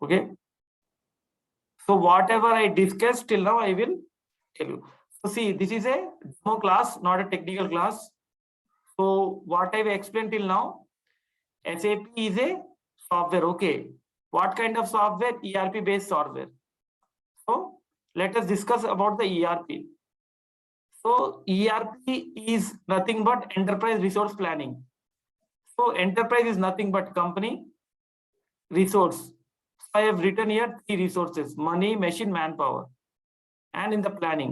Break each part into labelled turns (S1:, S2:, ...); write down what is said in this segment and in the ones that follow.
S1: Okay. So whatever I discussed till now, I will tell you. So see, this is a demo class, not a technical class. So what I've explained till now, SAP is a software. Okay. What kind of software? ERP based software. So let us discuss about the ERP. So ERP is nothing but enterprise resource planning. So enterprise is nothing but company resource. I have written here 3 resources: money, machine, manpower, and in the planning.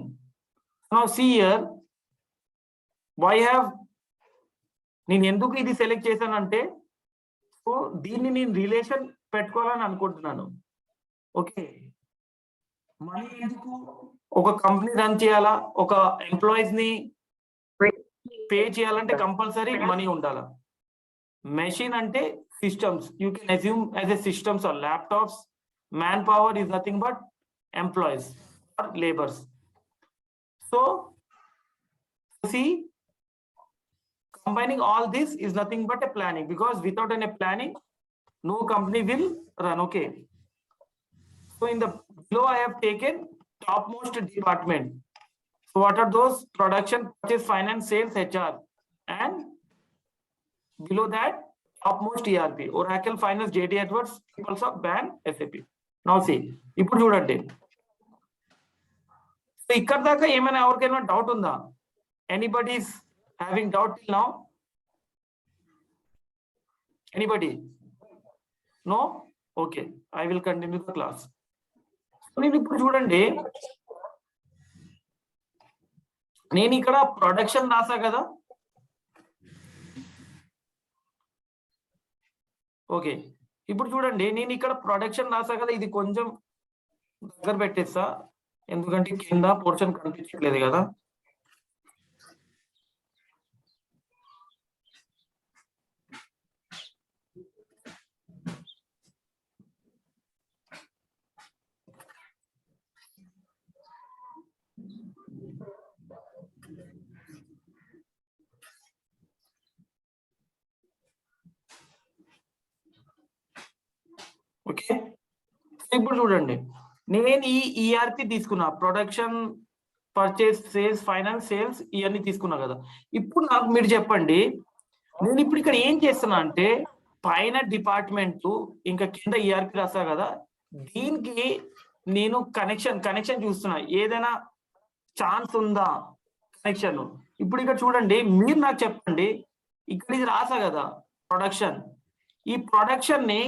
S1: Now see here, why have నేను ఎందుకు ఇది select చేశానంటే, so దీన్ని నేను relation పెట్టుకోవాలని అనుకుంటున్నాను. Okay, money ఎందుకు? ఒక కంపెనీ రన్ చేయాలా, ఒక ఎంప్లాయీస్ ని పే చేయాలంటే కంపల్సరీ మనీ ఉండాలా. మెషిన్ అంటే systems, you can assume as a systems or laptops. Manpower is nothing but employees or laborers. So see, combining all this is nothing but a planning, because without any planning no company will run. Okay, so in the below I have taken topmost department. So what are those? Production, purchase, finance, sales, HR, and below that topmost ERP, Oracle, Finance, JD Edwards, PeopleSoft, BAN, SAP. Now see, ఇప్పుడు చూడండి, so ఇక్కడ దాకా ఏమైనా ఎవరికైనా doubt ఉందా? Anybody is having doubt till now? Anybody? No? Okay, I will continue the class. నేను ఇప్పుడు చూడండి, నేను ఇక్కడ ప్రొడక్షన్ రాసా కదా. ఓకే, ఇప్పుడు చూడండి, నేను ఇక్కడ ప్రొడక్షన్ రాసా కదా, ఇది కొంచెం దగ్గర పెట్టేస్తా, ఎందుకంటే కింద పోర్షన్ కనిపించట్లేదు కదా. ఓకే, ఇప్పుడు చూడండి, నేను ఈ ఈఆర్పి తీసుకున్నా, production, purchase, sales, finance, sales ఇవన్నీ తీసుకున్నా కదా. ఇప్పుడు నాకు మీరు చెప్పండి, నేను ఇప్పుడు ఇక్కడ ఏం చేస్తున్నా అంటే, పైన డిపార్ట్మెంట్ ఇంకా కింద ఈఆర్పి రాస్తా కదా, దీనికి నేను కనెక్షన్ చూస్తున్నా, ఏదైనా ఛాన్స్ ఉందా కనెక్షన్. ఇప్పుడు ఇక్కడ చూడండి, మీరు నాకు చెప్పండి, ఇక్కడ ఇది రాసా కదా ప్రొడక్షన్, ఈ ప్రొడక్షన్ ని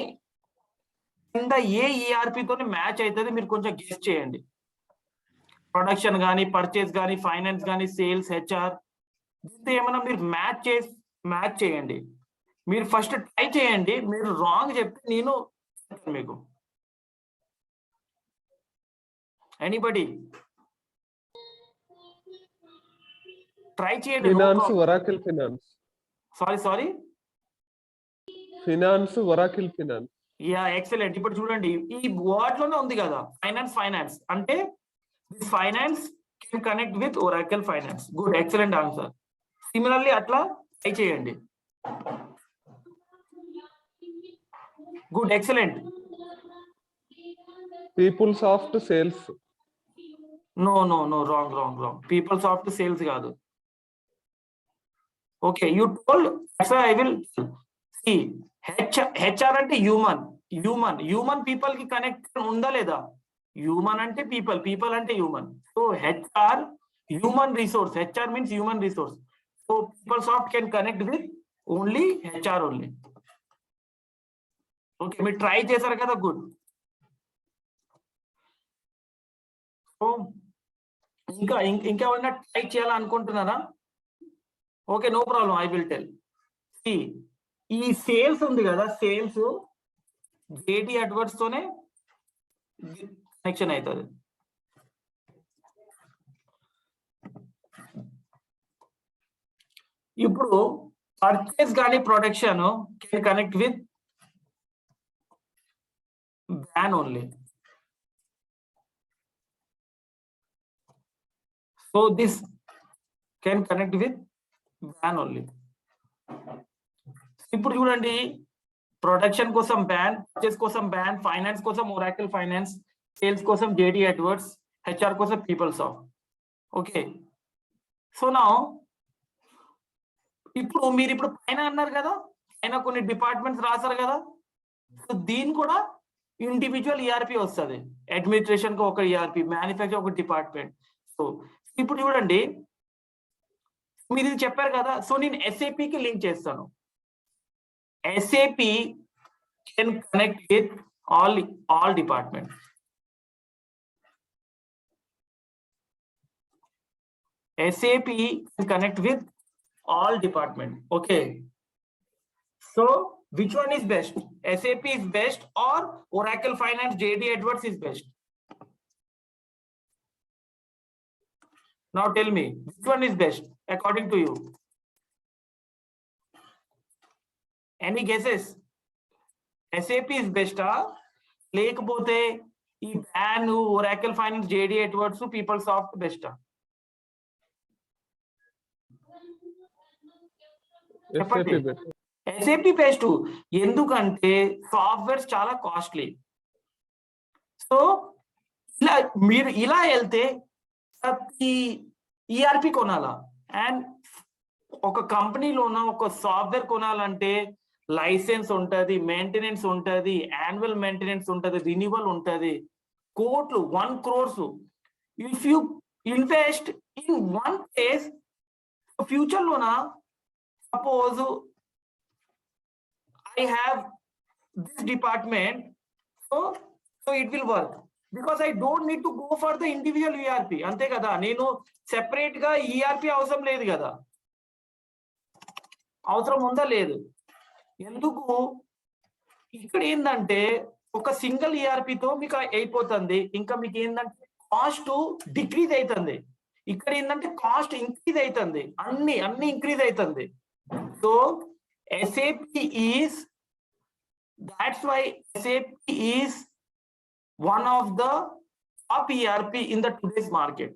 S1: కింద ఏ ఈఆర్పి తోని మ్యాచ్ అవుతుంది, మీరు కొంచెం గెస్ చేయండి. ప్రొడక్షన్ కానీ, పర్చేస్ కానీ, ఫైనాన్స్ కానీ, సేల్స్, హెచ్ఆర్, దీంతో ఏమైనా మీరు మ్యాచ్ చేయండి. మీరు ఫస్ట్ ట్రై చేయండి, మీరు రాంగ్ చెప్తే నేను మీకు. ఎనీబడి ట్రై చేయండి.
S2: Finance, Oracle finance.
S1: Sorry
S2: finance, Oracle finance.
S1: Yeah, excellent. ఇప్పుడు చూడండి, ఈ వర్డ్ లోనే ఉంది కదా ఫైనాన్స్ అంటే this finance can connect with Oracle finance. Good, excellent answer. Similarly అట్లా ట్రై చేయండి. Good, excellent.
S2: PeopleSoft sales.
S1: No, wrong. PeopleSoft sales కాదు. Okay, you told, I will see. HR అంటే హ్యూమన్ పీపుల్ కి connect ఉందా లేదా? Human అంటే people అంటే human. So HR human resource, HR means human resource. So PeopleSoft can connect with only HR only. Okay, మీరు try చేశారు కదా, good. So ఇంకా ఏమన్నా ట్రై చేయాలనుకుంటున్నారా? Okay, no problem, I will tell. ఈ సేల్స్ ఉంది కదా, సేల్స్ జేడి అడ్వర్డ్స్ తోనే కనెక్షన్ అవుతుంది. ఇప్పుడు పర్చేస్ కానీ production can connect with Baan only. So this can connect with Baan only. ఇప్పుడు చూడండి, ప్రొడక్షన్ కోసం బ్యాన్, పర్చేస్ కోసం బ్యాన్, ఫైనాన్స్ కోసం ఒరాకిల్ ఫైనాన్స్, సేల్స్ కోసం జేడి ఎడ్వర్డ్స్, హెచ్ఆర్ కోసం పీపుల్సాఫ్ట్. ఓకే, సో నా ఇప్పుడు మీరు ఇప్పుడు పైన అన్నారు కదా, పైన కొన్ని డిపార్ట్మెంట్స్ రాశారు కదా, సో దీని కూడా ఇండివిజువల్ ఈఆర్పి వస్తుంది. అడ్మినిస్ట్రేషన్ కి ఒక ఈఆర్పి, మ్యానుఫ్యాక్చర్ ఒక డిపార్ట్మెంట్. సో ఇప్పుడు చూడండి, మీరు ఇది చెప్పారు కదా, సో నేను ఎస్ఏపికి లింక్ చేస్తాను. SAP can connect with all department. SAP can connect with all department. Okay, so which one is best? SAP is best or Oracle Finance JD Edwards is best? Now tell me, which one is best according to you? Any guesses? SAP is best, లేకపోతే ఈ ban Oracle Finance JD Edwards PeopleSoft best? SAP best. ఎందుకంటే softwares చాలా costly. So ఇలా మీరు ఇలా వెళ్తే ప్రతి ERP కొనాలా, అండ్ ఒక కంపెనీలోన ఒక సాఫ్ట్వేర్ కొనాలంటే లైసెన్స్ ఉంటుంది, మెయింటెనెన్స్ ఉంటుంది, యాన్యువల్ మెయింటెనెన్స్ ఉంటుంది, రిన్యూవల్ ఉంటుంది, కోట్లు 1 crores. If you invest in one place, future లోన suppose I have this department, so it will work because I don't need to go for the individual ERP. ante kada, nenu separate ga ERP అవసరం లేదు కదా, అవసరం ఉందా లేదు. ఎందుకు ఇక్కడ ఏంటంటే ఒక సింగిల్ ERP తో మీకు అయిపోతుంది. ఇంకా మీకు ఏంటంటే కాస్ట్ డిక్రీజ్ అవుతుంది. ఇక్కడ ఏంటంటే కాస్ట్ ఇంక్రీజ్ అవుతుంది, అన్ని ఇంక్రీజ్ అవుతుంది. So SAP is, that's why SAP is one of the top ERP in the today's market.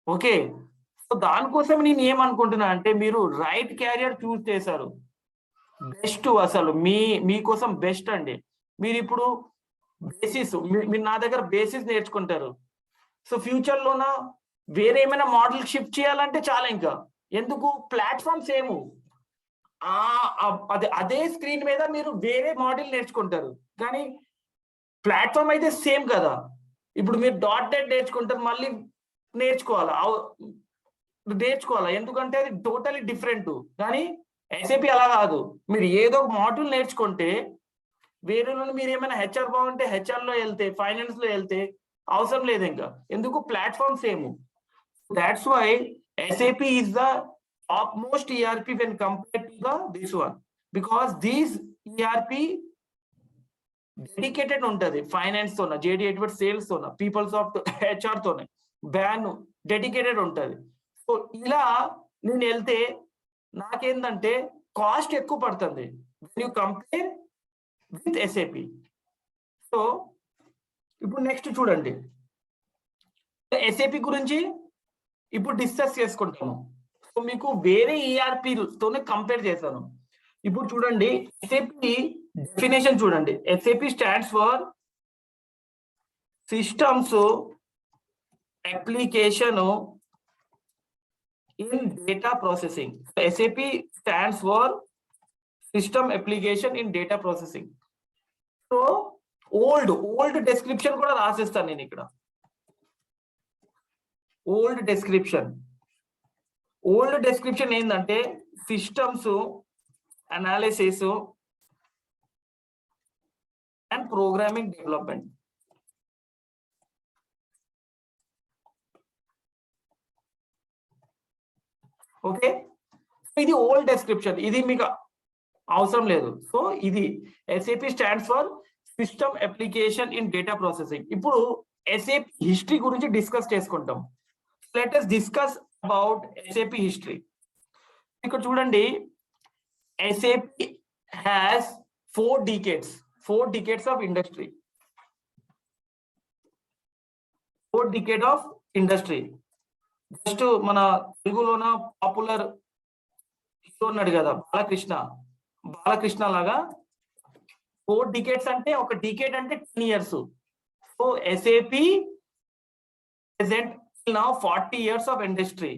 S1: Okay, so దానికోసం నేను ఏమనుకుంటున్నా అంటే మీరు రైట్ క్యారియర్ చూస్ చేశారు, బెస్ట్. అసలు మీకోసం బెస్ట్ అండి. మీరు ఇప్పుడు బేసిస్, మీరు నా దగ్గర బేసిస్ నేర్చుకుంటారు. సో ఫ్యూచర్ లోన వేరే ఏమైనా మోడల్ షిఫ్ట్ చేయాలంటే చాలా, ఇంకా ఎందుకు ప్లాట్ఫామ్ సేమ్, అదే స్క్రీన్ మీద మీరు వేరే మోడల్ నేర్చుకుంటారు, కానీ ప్లాట్ఫామ్ అయితే సేమ్ కదా. ఇప్పుడు మీరు .NET నేర్చుకుంటారు, మళ్ళీ నేర్చుకోవాలా, ఎందుకంటే అది టోటలీ డిఫరెంట్. కానీ ఎస్ఏపి అలా కాదు, మీరు ఏదో ఒక మోడల్ నేర్చుకుంటే వేరే మీరు ఏమైనా హెచ్ఆర్ బాగుంటే హెచ్ఆర్ లో వెళ్తే, ఫైనాన్స్ లో వెళ్తే అవసరం లేదు ఇంకా, ఎందుకు platform same. That's why SAP is the topmost ERP when compared to this one, because these ERP dedicated untadi, finance tona, JD Edwards sales tona, PeopleSoft HR tona, ban dedicated untadi. So ila nenu velte naakendante cost ekku padtundi when you compare with SAP. So ఇప్పుడు next చూడండి, SAP గురించి ఇప్పుడు discuss చేసుకుంటాము. So మీకు వేరే ERP తోనే compare చేశాను. ఇప్పుడు చూడండి, ఎస్ఏపి డెఫినేషన్ చూడండి. SAP stands for systems application in data processing. SAP stands for system application in data processing. So old description కూడా రాసిస్తాను నేను ఇక్కడ. ఓల్డ్ డెస్క్రిప్షన్ ఏంటంటే systems analysis and programming development. Okay, ఇది ఓల్డ్ డెస్క్రిప్షన్, ఇది మీకు అవసరం లేదు. సో ఇది SAP stands for system application in data processing. ఇప్పుడు ఎస్ఏపి హిస్టరీ గురించి డిస్కస్ చేసుకుంటాం. Let us discuss about SAP history. ఇక్కడ చూడండి, SAP has 4 decades of industry. 4 decade of industry. Just మన తెలుగులోన పాపులర్ హీరో ఉన్నాడు కదా బాలకృష్ణ, బాలకృష్ణ లాగా 4 decades అంటే ఒక decade అంటే 10 years. So SAP present now 40 years of industry.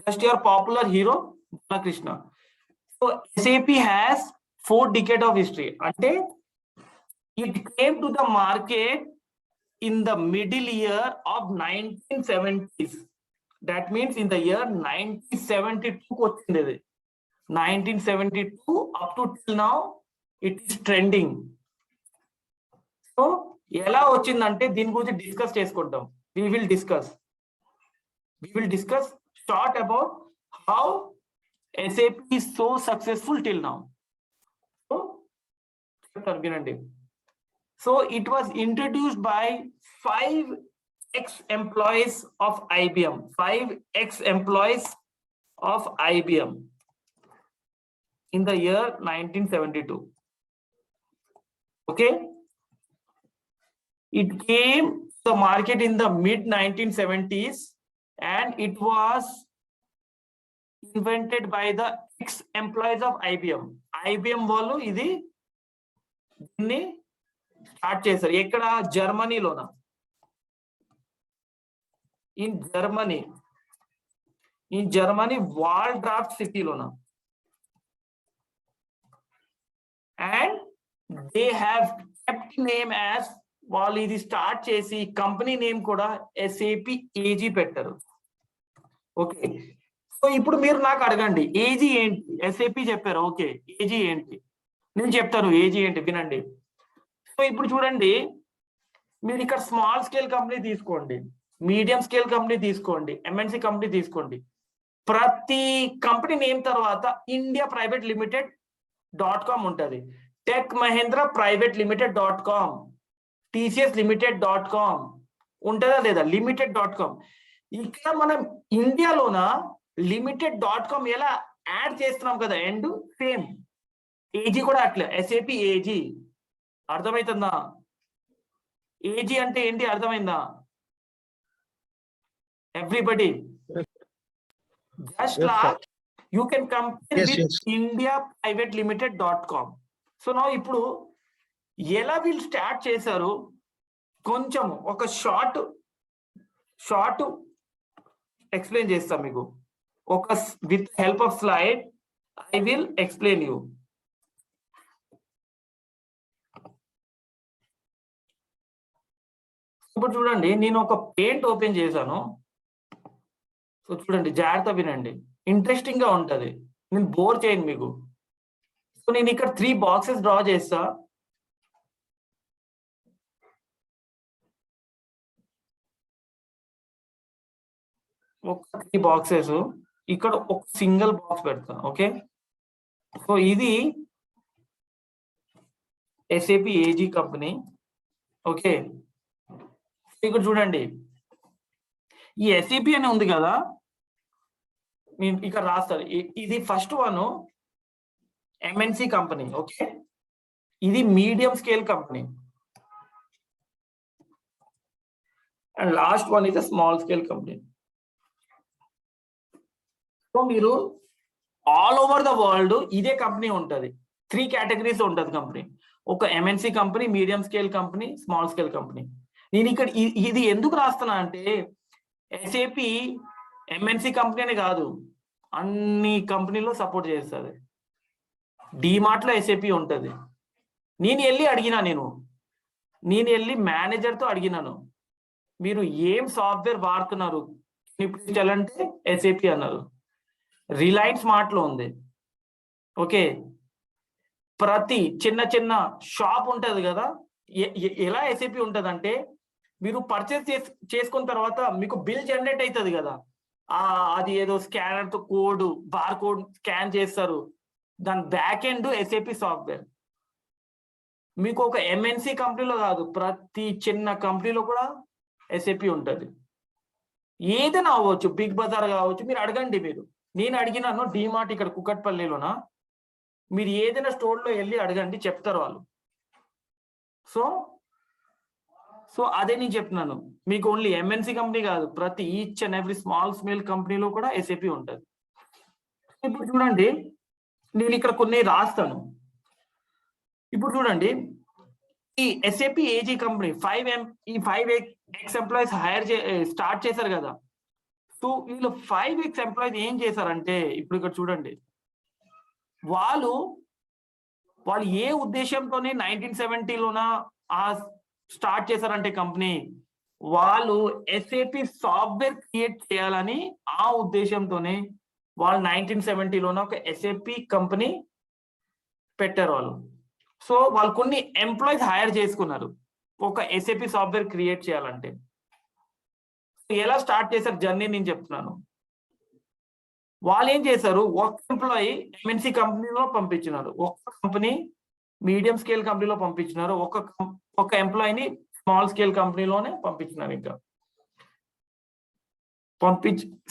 S1: Just your popular hero Balakrishna. So SAP has 4 decades of history. Ante it came to the market in the middle year of 1970s. That means in the year 1972 వచ్చింది. 1972 up to till now it is trending. So ఎలా వచ్చిందంటే దీని గురించి discuss చేసుకుంటాం. We will discuss short about how SAP is so successful till now. So it was introduced by 5 ex-employees of IBM. 5 ex-employees of IBM in the year 1972. Okay. It came to the market in the mid 1970s and it was invented by the ex-employees of IBM. IBM వాళ్ళు ఇది దీన్ని start చేశారు. ఎక్కడ? జర్మనీలోన. In Germany వాల్డ్రాఫ్ సిటీలోన. And they have kept name as వాళ్ళు ఇది start చేసి company name కూడా SAP AG పెట్టారు. ఓకే. సో ఇప్పుడు మీరు నాకు అడగండి AG ఏంటి? SAP చెప్పారు. ఓకే, AG ఏంటి? నేను చెప్తాను AG ఏంటి, వినండి. సో ఇప్పుడు చూడండి, మీరు ఇక్కడ స్మాల్ స్కేల్ కంపెనీ తీసుకోండి, మీడియం స్కేల్ కంపెనీ తీసుకోండి, MNC కంపెనీ తీసుకోండి. ప్రతి కంపెనీ నేమ్ తర్వాత ఇండియా ప్రైవేట్ లిమిటెడ్ .com ఉంటుంది. Tech Mahindra private limited .com, TCS limited.com ఉంటుందా లేదా? limited.com. ఇక్కడ మనం ఇండియాలోన limited.com ఎలా యాడ్ చేస్తున్నాం కదా, ఎండ్ సేమ్ AG కూడా అట్లా. SAP AG అర్థమవుతుందా? AG అంటే ఏంటి అర్థమైందా everybody? Just like you can compare with India private limited dot com. So నా ఇప్పుడు ఎలా వీళ్ళు స్టార్ట్ చేశారు కొంచెం ఒక షార్ట్ ఎక్స్ప్లెయిన్ చేస్తాం మీకు. ఒక with help of slide I will explain you. ఇప్పుడు చూడండి, నేను ఒక పెయింట్ ఓపెన్ చేశాను. సో చూడండి, జాగ్రత్త వినండి, ఇంట్రెస్టింగ్ గా ఉంటది, నేను బోర్ చేయను మీకు. సో నేను ఇక్కడ 3 బాక్సెస్ డ్రా చేస్తా. ఒక 3 బాక్సెస్, ఇక్కడ ఒక సింగిల్ బాక్స్ పెడతా. ఓకే. సో ఇది SAP AG కంపెనీ. ఓకే. ఇక్కడ చూడండి, ఈ SAP అని ఉంది కదా, నేను ఇక్కడ రాస్తాను. ఇది first one MNC company. Okay. ఇది medium scale company and last one is small scale company. So మీరు ఆల్ ఓవర్ ద వరల్డ్ ఇదే కంపెనీ ఉంటుంది. 3 కేటగిరీస్ ఉంటుంది కంపెనీ. ఒక MNC company, medium scale company, small scale company. నేను ఇక్కడ ఇది ఎందుకు రాస్తున్నా అంటే SAP MNC కంపెనీ అని కాదు, అన్ని కంపెనీలో సపోర్ట్ చేస్తుంది. డిమార్ట్ లో SAP ఉంటుంది. నేను వెళ్ళి మేనేజర్తో అడిగినాను, మీరు ఏం సాఫ్ట్వేర్ వాడుతున్నారు అంటే SAP అన్నారు. రిలయన్స్ స్మార్ట్ లో ఉంది. ఓకే. ప్రతి చిన్న షాప్ ఉంటది కదా, ఎలా SAP ఉంటది అంటే మీరు పర్చేస్ చేసుకున్న తర్వాత మీకు బిల్ జనరేట్ అవుతుంది కదా, అది ఏదో స్కానర్ తో బార్ కోడ్ స్కాన్ చేస్తారు, దాని బ్యాక్ ఎండ్ SAP సాఫ్ట్వేర్. మీకు ఒక MNC కంపెనీలో కాదు, ప్రతి చిన్న కంపెనీలో కూడా SAP ఉంటుంది. ఏదైనా అవ్వచ్చు, బిగ్ బజార్ కావచ్చు, మీరు అడగండి. నేను అడిగినాను డిమార్ట్ ఇక్కడ కుకట్పల్లిలోన, మీరు ఏదైనా స్టోర్ లో వెళ్ళి అడగండి, చెప్తారు వాళ్ళు. సో అదే నేను చెప్తున్నాను మీకు, ఓన్లీ MNC కంపెనీ కాదు, ప్రతి each and every small scale కంపెనీలో కూడా SAP ఉంటుంది. ఇప్పుడు చూడండి, నేను ఇక్కడ కొన్ని రాస్తాను. ఇప్పుడు చూడండి, ఈ SAP AG company 5x employees start చేశారు కదా. సో వీళ్ళు 5x ఎంప్లాయీస్ ఏం చేశారంటే, ఇప్పుడు ఇక్కడ చూడండి, వాళ్ళు ఏ ఉద్దేశంతోనే 1970లోన స్టార్ట్ చేశారంటే కంపెనీ, వాళ్ళు ఎస్ఏపి సాఫ్ట్వేర్ క్రియేట్ చేయాలని ఆ ఉద్దేశంతోనే వాళ్ళు 1970లోన ఒక ఎస్ఏపి కంపెనీ పెట్టారు వాళ్ళు. సో వాళ్ళు కొన్ని ఎంప్లాయీస్ హైర్ చేసుకున్నారు ఒక ఎస్ఏపి సాఫ్ట్వేర్ క్రియేట్ చేయాలంటే. ఎలా స్టార్ట్ చేశారు జర్నీ నేను చెప్తున్నాను. వాళ్ళు ఏం చేశారు, ఒక ఎంప్లాయీ ఎంఎన్సి కంపెనీలో పంపించినారు, ఒక కంపెనీ మీడియం స్కేల్ కంపెనీలో పంపించినారు, ఒక ఎంప్లాయీని స్మాల్ స్కేల్ కంపెనీలోనే పంపించినారు. ఇంకా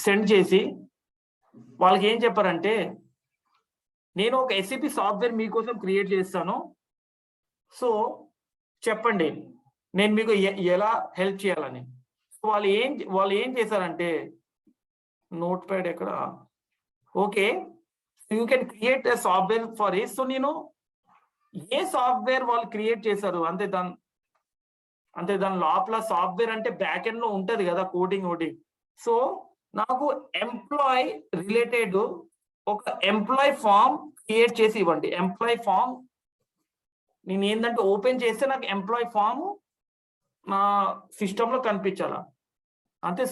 S1: సెండ్ చేసి వాళ్ళకి ఏం చెప్పారంటే, నేను ఒక ఎస్ఏపి సాఫ్ట్వేర్ మీకోసం క్రియేట్ చేస్తాను, సో చెప్పండి నేను మీకు ఎలా హెల్ప్ చేయాలని. సో వాళ్ళు ఏం చేశారంటే, నోట్ ప్యాడ్ ఎక్కడ, okay you can create a software for it. So నేను ఏ సాఫ్ట్వేర్ వాళ్ళు క్రియేట్ చేశారు అంతే, దాని లోపల సాఫ్ట్వేర్ అంటే బ్యాక్ ఎండ్ లో ఉంటది కదా కోడింగ్. సో నాకు ఎంప్లాయ్ రిలేటెడ్ ఒక ఎంప్లాయ్ ఫామ్ క్రియేట్ చేసి ఇవ్వండి. ఎంప్లాయ్ ఫామ్ నేను ఏంటంటే ఓపెన్ చేస్తే నాకు ఎంప్లాయ్ ఫామ్ నా సిస్టమ్ లో కనిపించాలా అంతే.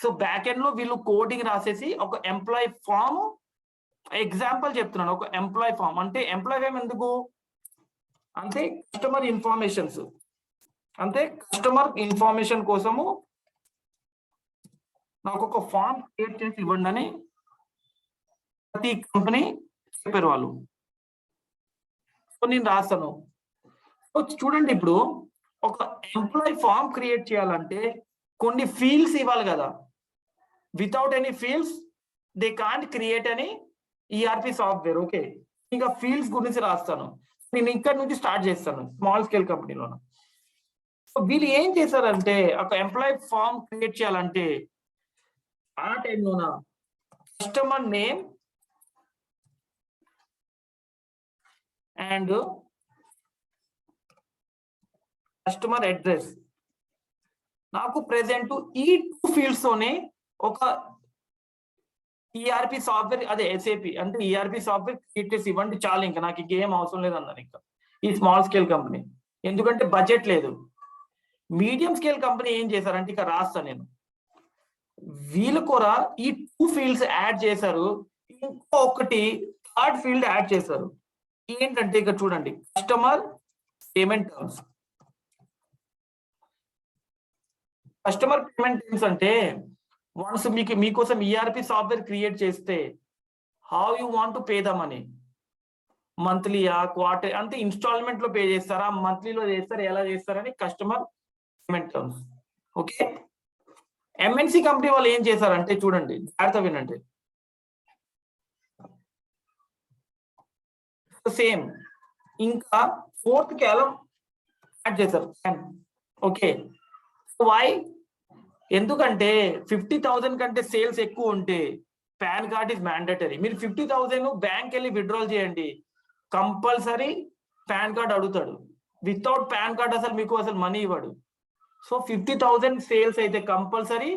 S1: సో బ్యాక్ ఎండ్ లో వీళ్ళు కోడింగ్ రాసేసి ఒక ఎంప్లాయ్ ఫామ్, ఎగ్జాంపుల్ చెప్తున్నాను, ఒక ఎంప్లాయ్ ఫామ్ అంటే ఎంప్లాయ్ ఫామ్ ఎందుకు అంటే కస్టమర్ ఇన్ఫర్మేషన్స్, అంటే కస్టమర్ ఇన్ఫర్మేషన్ కోసము నాకు ఒక ఫామ్ క్రియేట్ చేసి ఇవ్వండి అని ప్రతి కంపెనీ చెప్పారు వాళ్ళు. సో నేను రాస్తాను. సో చూడండి, ఇప్పుడు ఒక ఎంప్లాయ్ ఫామ్ క్రియేట్ చేయాలంటే కొన్ని ఫీల్డ్స్ ఇవ్వాలి కదా. Without any fields they can't create అని ఈఆర్పి సాఫ్ట్వేర్. ఓకే, ఇంకా ఫీల్డ్స్ గురించి రాస్తాను. నేను ఇక్కడ నుంచి స్టార్ట్ చేస్తాను స్మాల్ స్కేల్ కంపెనీలో. సో వీళ్ళు ఏం చేశారంటే, ఒక ఎంప్లాయ్ ఫామ్ క్రియేట్ చేయాలంటే ఆ టైంలోన customer name and customer address, నాకు ప్రెసెంట్ ఈ 2 ఫీల్డ్స్ తోనే ఒక ఈఆర్పి సాఫ్ట్వేర్, అదే ఎస్ఏపి అంటే ఈఆర్పి సాఫ్ట్వేర్ క్రియేట్ చేసి ఇవ్వండి చాలు, ఇంకా నాకు ఇంకేం అవసరం లేదు అన్నారు ఇంకా ఈ స్మాల్ స్కేల్ కంపెనీ. ఎందుకంటే బడ్జెట్ లేదు. మీడియం స్కేల్ కంపెనీ ఏం చేశారంటే, ఇక్కడ రాస్తాను నేను, వీళ్ళు కూడా ఈ 2 ఫీల్డ్స్ యాడ్ చేశారు, ఇంకొకటి థర్డ్ ఫీల్డ్ యాడ్ చేశారు. ఏంటంటే ఇక్కడ చూడండి, customer payment terms. Customer payment terms అంటే వన్స్ మీకోసం ఈఆర్పి సాఫ్ట్వేర్ క్రియేట్ చేస్తే how you want to pay the money, మంత్లీయా క్వార్టర్ అంటే ఇన్స్టాల్మెంట్ లో పే చేస్తారా, మంత్లీలో చేస్తారా, ఎలా చేస్తారని customer payment terms. Okay, MNC company వాళ్ళు ఏం చేశారంటే చూడండి, జాగ్రత్త వినండి, సేమ్ ఇంకా 4th కాలం యాడ్ చేశారు. ఓకే, వై, ఎందుకంటే 50,000 కంటే సేల్స్ ఎక్కువ ఉంటే పాన్ కార్డ్ ఇస్ మ్యాండేటరీ. మీరు 50,000 బ్యాంక్ వెళ్ళి విత్డ్రాల్ చేయండి, కంపల్సరీ పాన్ కార్డ్ అడుగుతాడు. వితౌట్ పాన్ కార్డ్ అసలు మనీ ఇవ్వడు. సో 50,000 సేల్స్ అయితే compulsory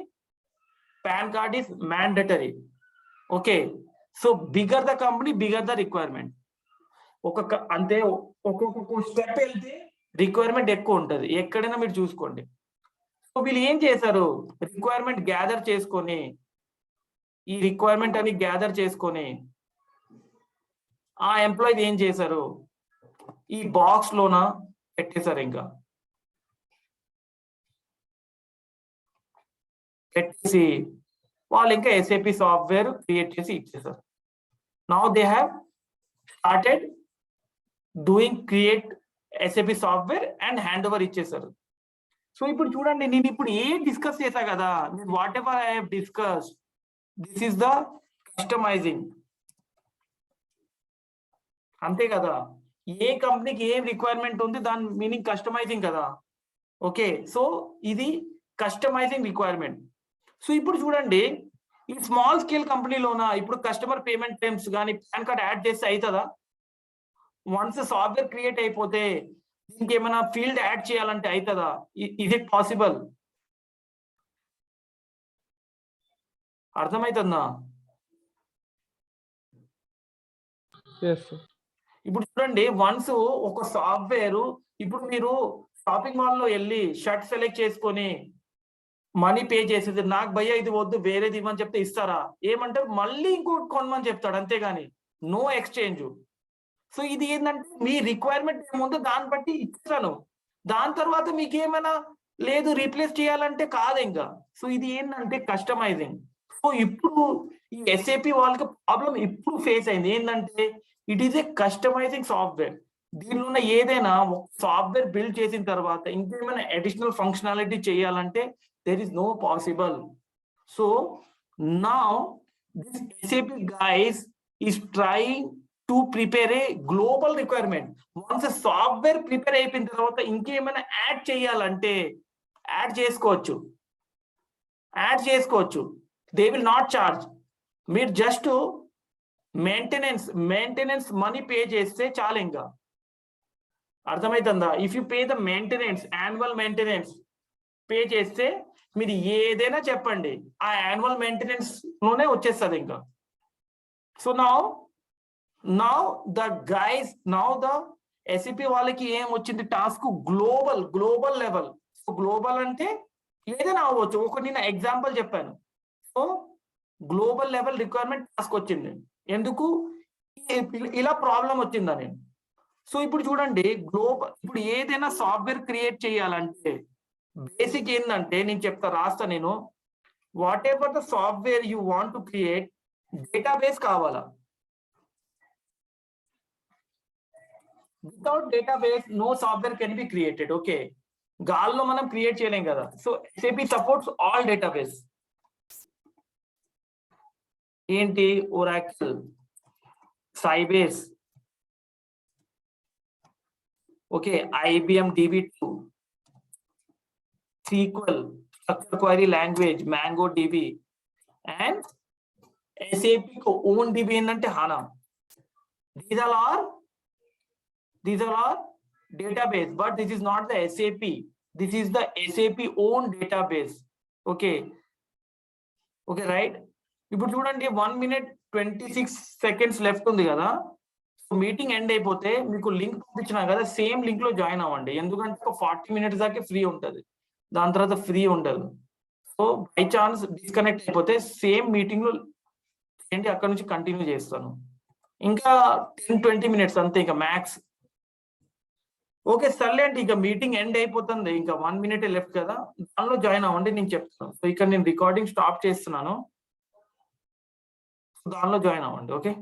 S1: pan card is mandatory. Okay, so bigger the company bigger the requirement. అంతే ఒక్కొక్క స్టెప్ వెళ్తే రిక్వైర్మెంట్ ఎక్కువ ఉంటుంది, ఎక్కడైనా మీరు చూసుకోండి. సో వీళ్ళు ఏం చేశారు, రిక్వైర్మెంట్ గ్యాదర్ చేసుకొని, ఈ రిక్వైర్మెంట్ అని గ్యాదర్ చేసుకొని ఆ ఎంప్లాయీ ఏం చేశారు, ఈ బాక్స్ లోన పెట్టేశారు. ఇంకా పెట్టేసి వాళ్ళు ఇంకా ఎస్ఏపి సాఫ్ట్వేర్ క్రియేట్ చేసి ఇచ్చేసారు. Now they have started doing create SAP software and hand over ఇచ్చేసారు. సో ఇప్పుడు చూడండి, నేను ఇప్పుడు ఏం డిస్కస్ చేశా కదా, what ever I have discuss, this is the customising. అంతే కదా, ఏ కంపెనీకి ఏం రిక్వైర్మెంట్ ఉంది దాని మీనింగ్ కస్టమైజింగ్ కదా. ఓకే, సో ఇది కస్టమైజింగ్ రిక్వైర్మెంట్. సో ఇప్పుడు చూడండి, ఈ స్మాల్ స్కేల్ కంపెనీలోనా ఇప్పుడు కస్టమర్ పేమెంట్ టైమ్స్ కానీ పాన్ కార్డ్ యాడ్ చేస్తే అవుతుందా? వన్స్ సాఫ్ట్వేర్ క్రియేట్ అయిపోతే దీనికి ఏమైనా ఫీల్డ్ యాడ్ చేయాలంటే అవుతుందా? Is it possible? అర్థమవుతుందా?
S2: Yes, sir.
S1: ఇప్పుడు చూడండి, వన్స్ ఒక సాఫ్ట్వేర్, ఇప్పుడు మీరు షాపింగ్ మాల్ లో వెళ్ళి షర్ట్ సెలెక్ట్ చేసుకొని మనీ పే చేసేది, నాకు భయ్యా ఇది వద్దు వేరేది ఇవ్వని చెప్తే ఇస్తారా? ఏమంటారు, మళ్ళీ ఇంకోటి కొనమని చెప్తాడు, అంతేగాని నో ఎక్స్చేంజ్. సో ఇది ఏంటంటే మీ రిక్వైర్మెంట్ ఏముందో దాన్ని బట్టి ఇస్తాను, దాని తర్వాత మీకు ఏమైనా లేదు రీప్లేస్ చేయాలంటే కాదు ఇంకా. సో ఇది ఏంటంటే కస్టమైజింగ్. సో ఇప్పుడు ఈ ఎస్ఏపి వాళ్ళకి ప్రాబ్లం ఇప్పుడు ఫేస్ అయింది ఏంటంటే it is a customising software. దీనిలో ఉన్న ఏదైనా సాఫ్ట్వేర్ బిల్డ్ చేసిన తర్వాత ఇంకేమైనా అడిషనల్ ఫంక్షనాలిటీ చేయాలంటే there is no possible. So now this SAP guys is trying to prepare a global requirement. Once a software prepare అయిపోయిన తర్వాత ఇంకేమైనా యాడ్ చేయాలంటే యాడ్ చేసుకోవచ్చు. They will not charge. మీరు జస్ట్ మెయింటెనెన్స్ మనీ పే చేస్తే చాలు ఇంకా. అర్థమవుతుందా? If you pay the maintenance, annual maintenance pay చేస్తే మీరు ఏదైనా చెప్పండి, ఆ యాన్యువల్ మెయింటెనెన్స్ లోనే వచ్చేస్తుంది ఇంకా. So now the guys, now the SAP వాళ్ళకి ఏం వచ్చింది task, global level. So global అంటే ఏదైనా అవ్వచ్చు. ఒక నేను ఎగ్జాంపుల్ చెప్పాను. So global level requirement task వచ్చింది. ఎందుకు? ఇలా ప్రాబ్లం వచ్చిందని. సో ఇప్పుడు చూడండి, ఇప్పుడు ఏదైనా సాఫ్ట్వేర్ క్రియేట్ చేయాలంటే బేసిక్ ఏంటంటే నేను చెప్తా, రాస్తా నేను, whatever the software you want to create, database కావాలా. Without database no software can be created. Okay, గాల్లో మనం క్రియేట్ చేయలేం కదా. So SAP supports all database. ఏంటి? Oracle, Sybase, okay, IBM DB2, SQL, structure query language, MongoDB, and SAP को own DB ఏంటంటే HANA. These all are database, but this is not the SAP. This is the SAP own database. Okay, right? ఇప్పుడు చూడండి 1 minute 26 seconds left ఉంది కదా. Meeting end అయిపోతే మీకు link పంపించినా కదా, సేమ్ లింక్ లో జాయిన్ అవ్వండి. ఎందుకంటే ఒక 40 minutes దాకా ఫ్రీ ఉంటుంది, దాని తర్వాత ఫ్రీ ఉండదు. సో బై ఛాన్స్ డిస్కనెక్ట్ అయిపోతే సేమ్ మీటింగ్ లో ఏంటి అక్కడ నుంచి కంటిన్యూ చేస్తాను. ఇంకా 10-20 minutes అంతే ఇంకా మ్యాక్స్. ఓకే సర్లే అంటే ఇక మీటింగ్ ఎండ్ అయిపోతుంది, ఇంకా 1 minute లెఫ్ట్ కదా, దానిలో జాయిన్ అవ్వండి నేను చెప్తాను. సో ఇక్కడ నేను రికార్డింగ్ స్టాప్ చేస్తున్నాను, దానిలో జాయిన్ అవ్వండి. ఓకే.